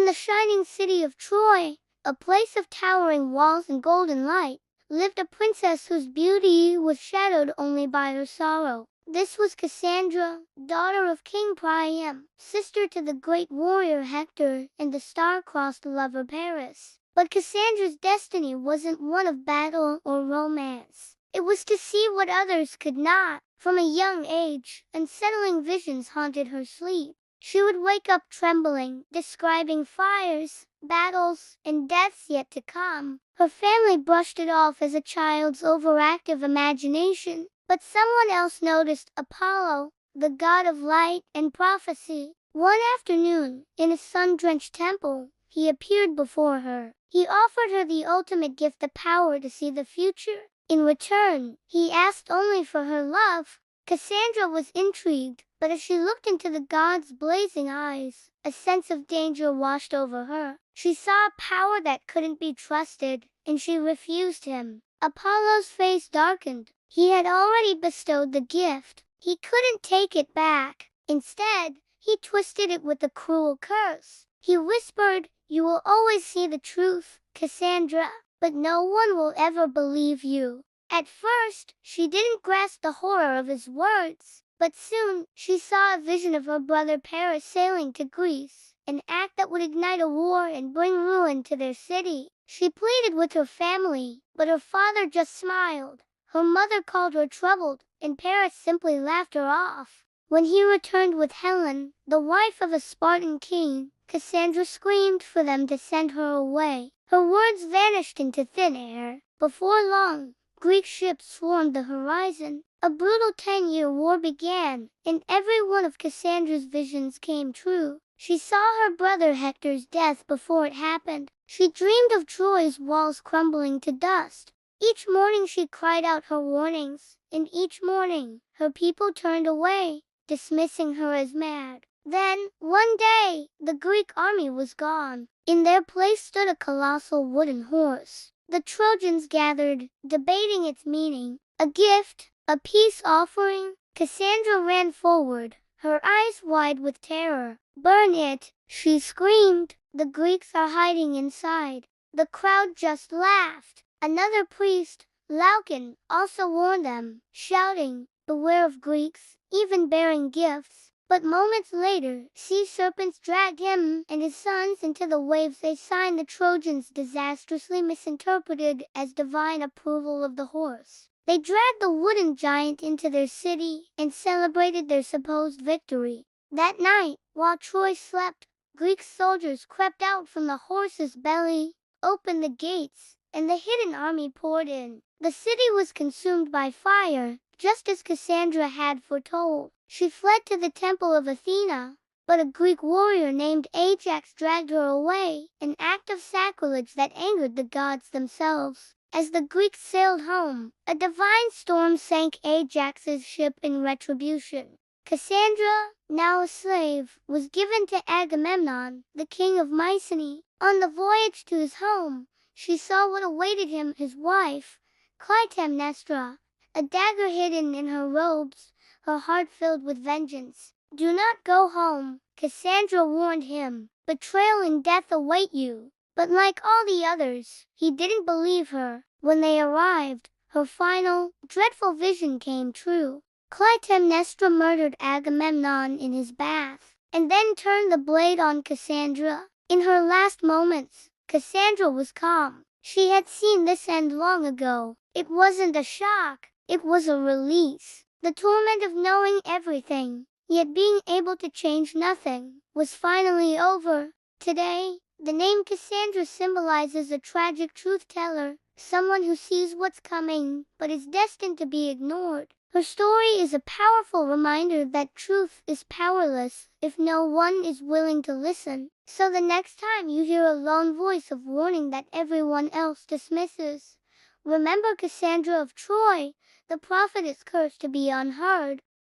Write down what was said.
the shining city of Troy, a place of towering walls and golden light, lived a princess whose beauty was shadowed only by her sorrow. This was Cassandra, daughter of King Priam, sister to the great warrior Hector and the star-crossed lover Paris. But Cassandra's destiny wasn't one of battle or romance. It was to see what others could not. From a young age, unsettling visions haunted her sleep. She would wake up trembling, describing fires, battles, and deaths yet to come. Her family brushed it off as a child's overactive imagination, but someone else noticed. Apollo, the god of light and prophecy. One afternoon, in a sun-drenched temple, he appeared before her. He offered her the ultimate gift, the power to see the future. In return, he asked only for her love. Cassandra was intrigued, but as she looked into the god's blazing eyes, a sense of danger washed over her. She saw a power that couldn't be trusted, and she refused him. Apollo's face darkened. He had already bestowed the gift. He couldn't take it back. Instead, he twisted it with a cruel curse. He whispered, "You will always see the truth, Cassandra, but no one will ever believe you." At first, she didn't grasp the horror of his words, but soon, she saw a vision of her brother Paris sailing to Greece, an act that would ignite a war and bring ruin to their city. She pleaded with her family, but her father just smiled. Her mother called her troubled, and Paris simply laughed her off. When he returned with Helen, the wife of a Spartan king, Cassandra screamed for them to send her away. Her words vanished into thin air. Before long, Greek ships swarmed the horizon. A brutal 10-year war began, and every one of Cassandra's visions came true. She saw her brother Hector's death before it happened. She dreamed of Troy's walls crumbling to dust. Each morning she cried out her warnings, and each morning, her people turned away, dismissing her as mad. Then, one day, the Greek army was gone. In their place stood a colossal wooden horse. The Trojans gathered, debating its meaning. A gift, a peace offering? Cassandra ran forward, her eyes wide with terror. "Burn it!" she screamed. "The Greeks are hiding inside." The crowd just laughed. Another priest, Glaucon, also warned them, shouting, "Beware of Greeks, even bearing gifts." But moments later, sea serpents dragged him and his sons into the waves. They signed the Trojans, disastrously misinterpreted as divine approval of the horse. They dragged the wooden giant into their city and celebrated their supposed victory. That night, while Troy slept, Greek soldiers crept out from the horse's belly, opened the gates, and the hidden army poured in. The city was consumed by fire, just as Cassandra had foretold. She fled to the temple of Athena, but a Greek warrior named Ajax dragged her away, an act of sacrilege that angered the gods themselves. As the Greeks sailed home, a divine storm sank Ajax's ship in retribution. Cassandra, now a slave, was given to Agamemnon, the king of Mycenae. On the voyage to his home, she saw what awaited him. His wife, Clytemnestra, a dagger hidden in her robes, her heart filled with vengeance. "Do not go home," Cassandra warned him. "Betrayal and death await you." But like all the others, he didn't believe her. When they arrived, her final, dreadful vision came true. Clytemnestra murdered Agamemnon in his bath, and then turned the blade on Cassandra. In her last moments, Cassandra was calm. She had seen this end long ago. It wasn't a shock, it was a release. The torment of knowing everything, yet being able to change nothing, was finally over. Today, the name Cassandra symbolizes a tragic truth-teller, someone who sees what's coming, but is destined to be ignored. Her story is a powerful reminder that truth is powerless if no one is willing to listen. So the next time you hear a lone voice of warning that everyone else dismisses, remember Cassandra of Troy. The prophet is cursed to be unheard.